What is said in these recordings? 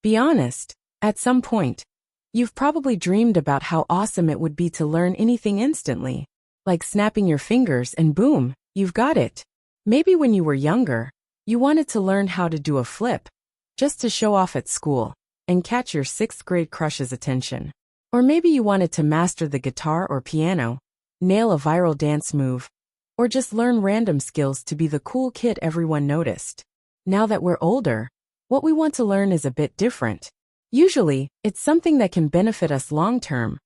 Be honest, at some point, you've probably dreamed about how awesome it would be to learn anything instantly. Like snapping your fingers and boom, you've got it. Maybe when you were younger, you wanted to learn how to do a flip, just to show off at school, and catch your 6th grade crush's attention. Or maybe you wanted to master the guitar or piano, nail a viral dance move, or just learn random skills to be the cool kid everyone noticed. Now that we're older, what we want to learn is a bit different. Usually, it's something that can benefit us long-term,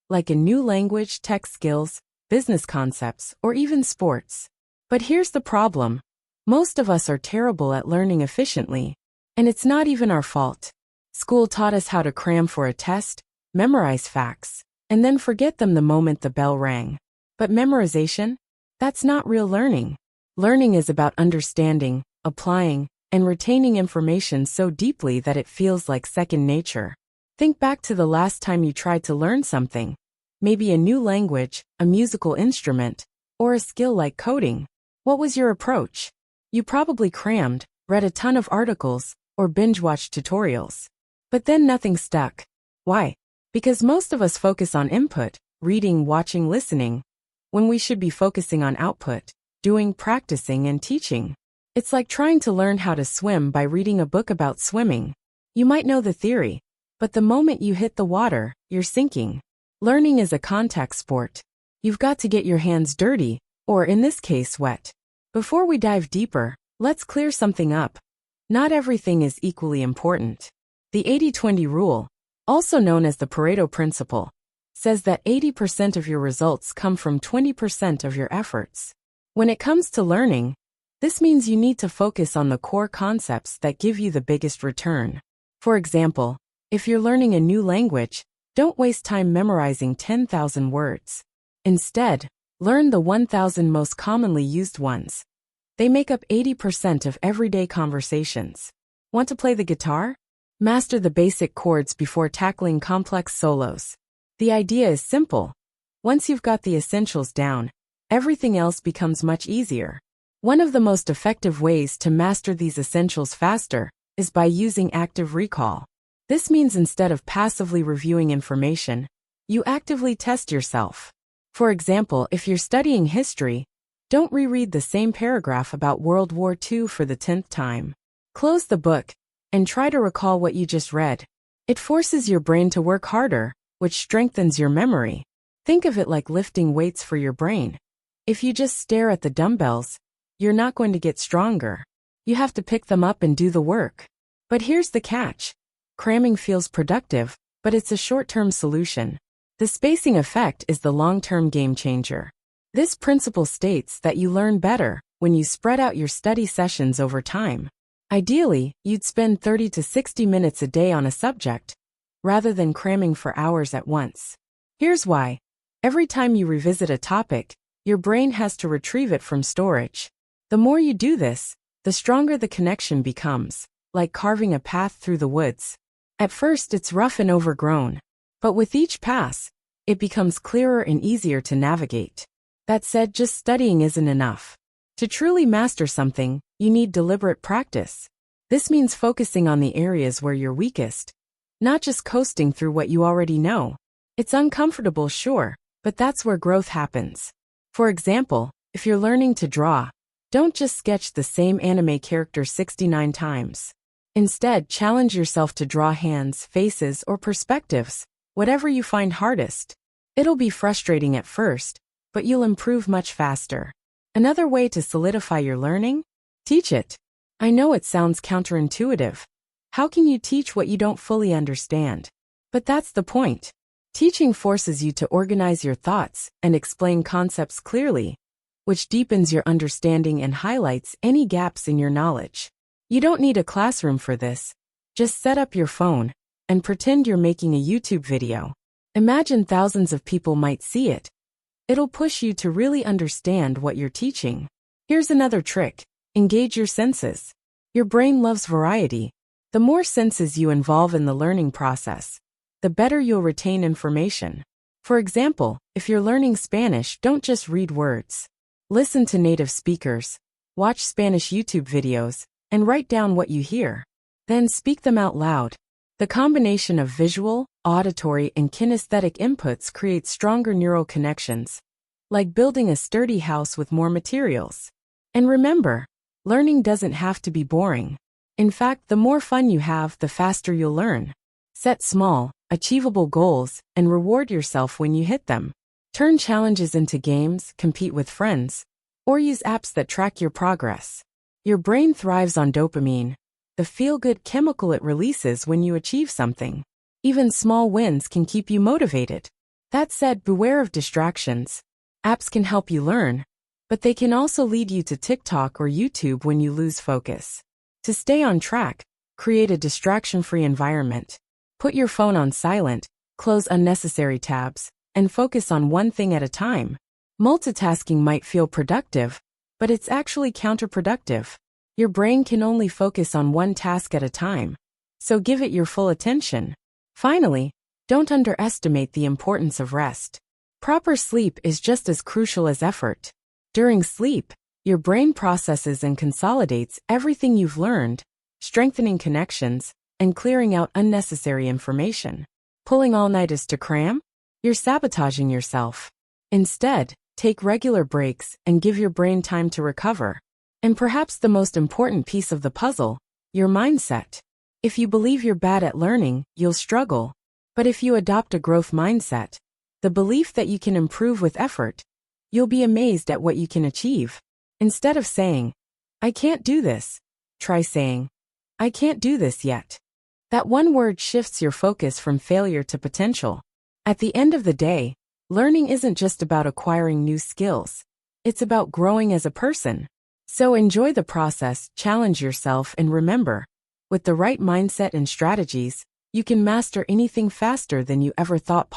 like a new language, tech skills, business concepts, or even sports. But here's the problem. Most of us are terrible at learning efficiently, and it's not even our fault. School taught us how to cram for a test, memorize facts, and then forget them the moment the bell rang. But memorization? That's not real learning. Learning is about understanding, applying, and retaining information so deeply that it feels like second nature. Think back to the last time you tried to learn something. Maybe a new language, a musical instrument, or a skill like coding. What was your approach? You probably crammed, read a ton of articles, or binge-watched tutorials. But then nothing stuck. Why? Because most of us focus on input, reading, watching, listening, when we should be focusing on output, doing, practicing, and teaching. It's like trying to learn how to swim by reading a book about swimming. You might know the theory, but the moment you hit the water, you're sinking. Learning is a contact sport. You've got to get your hands dirty, or in this case, wet. Before we dive deeper, let's clear something up. Not everything is equally important. The 80-20 rule, also known as the Pareto principle, says that 80% of your results come from 20% of your efforts. When it comes to learning, this means you need to focus on the core concepts that give you the biggest return. For example, if you're learning a new language, don't waste time memorizing 10,000 words. Instead, learn the 1,000 most commonly used ones. They make up 80% of everyday conversations. Want to play the guitar? Master the basic chords before tackling complex solos. The idea is simple. Once you've got the essentials down, everything else becomes much easier. One of the most effective ways to master these essentials faster is by using active recall. This means instead of passively reviewing information, you actively test yourself. For example, if you're studying history, don't reread the same paragraph about World War II for the 10th time. Close the book and try to recall what you just read. It forces your brain to work harder, which strengthens your memory. Think of it like lifting weights for your brain. If you just stare at the dumbbells, you're not going to get stronger. You have to pick them up and do the work. But here's the catch. Cramming feels productive, but it's a short-term solution. The spacing effect is the long-term game changer. This principle states that you learn better when you spread out your study sessions over time. Ideally, you'd spend 30 to 60 minutes a day on a subject, rather than cramming for hours at once. Here's why. Every time you revisit a topic, your brain has to retrieve it from storage. The more you do this, the stronger the connection becomes, like carving a path through the woods. At first it's rough and overgrown, but with each pass, it becomes clearer and easier to navigate. That said, just studying isn't enough. To truly master something, you need deliberate practice. This means focusing on the areas where you're weakest, not just coasting through what you already know. It's uncomfortable, sure, but that's where growth happens. For example, if you're learning to draw, don't just sketch the same anime character 69 times. Instead, challenge yourself to draw hands, faces, or perspectives, whatever you find hardest. It'll be frustrating at first, but you'll improve much faster. Another way to solidify your learning? Teach it. I know it sounds counterintuitive. How can you teach what you don't fully understand? But that's the point. Teaching forces you to organize your thoughts and explain concepts clearly, which deepens your understanding and highlights any gaps in your knowledge. You don't need a classroom for this. Just set up your phone and pretend you're making a YouTube video. Imagine thousands of people might see it. It'll push you to really understand what you're teaching. Here's another trick. Engage your senses. Your brain loves variety. The more senses you involve in the learning process, the better you'll retain information. For example, if you're learning Spanish, don't just read words. Listen to native speakers, watch Spanish YouTube videos, and write down what you hear. Then speak them out loud. The combination of visual, auditory, and kinesthetic inputs creates stronger neural connections, like building a sturdy house with more materials. And remember, learning doesn't have to be boring. In fact, the more fun you have, the faster you'll learn. Set small, achievable goals and reward yourself when you hit them. Turn challenges into games, compete with friends, or use apps that track your progress. Your brain thrives on dopamine, the feel-good chemical it releases when you achieve something. Even small wins can keep you motivated. That said, beware of distractions. Apps can help you learn, but they can also lead you to TikTok or YouTube when you lose focus. To stay on track, create a distraction-free environment. Put your phone on silent, close unnecessary tabs, and focus on one thing at a time. Multitasking might feel productive, but it's actually counterproductive. Your brain can only focus on one task at a time, so give it your full attention. Finally, don't underestimate the importance of rest. Proper sleep is just as crucial as effort. During sleep, your brain processes and consolidates everything you've learned, strengthening connections and clearing out unnecessary information. Pulling all-nighters to cram? You're sabotaging yourself. Instead, take regular breaks and give your brain time to recover. And perhaps the most important piece of the puzzle, your mindset. If you believe you're bad at learning, you'll struggle. But if you adopt a growth mindset, the belief that you can improve with effort, you'll be amazed at what you can achieve. Instead of saying, "I can't do this," try saying, "I can't do this yet." That one word shifts your focus from failure to potential. At the end of the day, learning isn't just about acquiring new skills. It's about growing as a person. So enjoy the process, challenge yourself, and remember, with the right mindset and strategies, you can master anything faster than you ever thought possible.